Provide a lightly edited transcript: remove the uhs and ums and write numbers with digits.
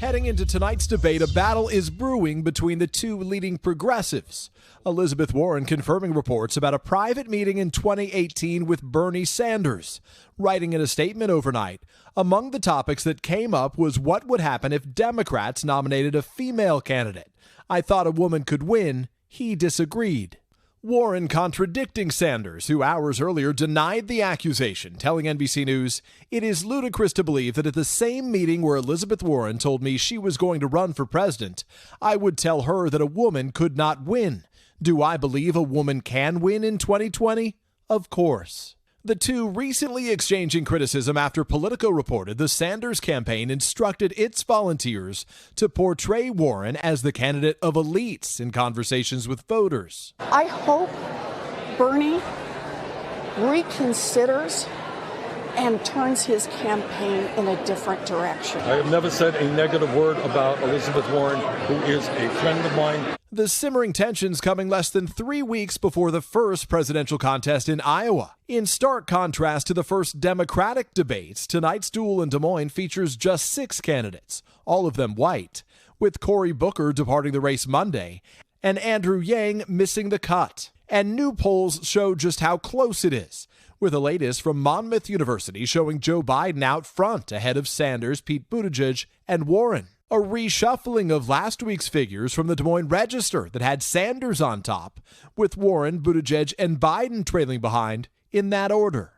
Heading into tonight's debate, a battle is brewing between the two leading progressives. Elizabeth Warren confirming reports about a private meeting in 2018 with Bernie Sanders. Writing in a statement overnight, among the topics that came up was what would happen if Democrats nominated a female candidate. I thought a woman could win. He disagreed. Warren contradicting Sanders, who hours earlier denied the accusation, telling NBC News, "It is ludicrous to believe that at the same meeting where Elizabeth Warren told me she was going to run for president, I would tell her that a woman could not win. Do I believe a woman can win in 2020? Of course." The two recently exchanging criticism after Politico reported the Sanders campaign instructed its volunteers to portray Warren as the candidate of elites in conversations with voters. I hope Bernie reconsiders and turns his campaign in a different direction. I have never said a negative word about Elizabeth Warren, who is a friend of mine. The simmering tensions coming less than 3 weeks before the first presidential contest in Iowa. In stark contrast to the first Democratic debates, tonight's duel in Des Moines features just 6 candidates, all of them white, with Cory Booker departing the race Monday and Andrew Yang missing the cut. And new polls show just how close it is, with the latest from Monmouth University showing Joe Biden out front ahead of Sanders, Pete Buttigieg, and Warren. A reshuffling of last week's figures from the Des Moines Register that had Sanders on top, with Warren, Buttigieg, and Biden trailing behind in that order.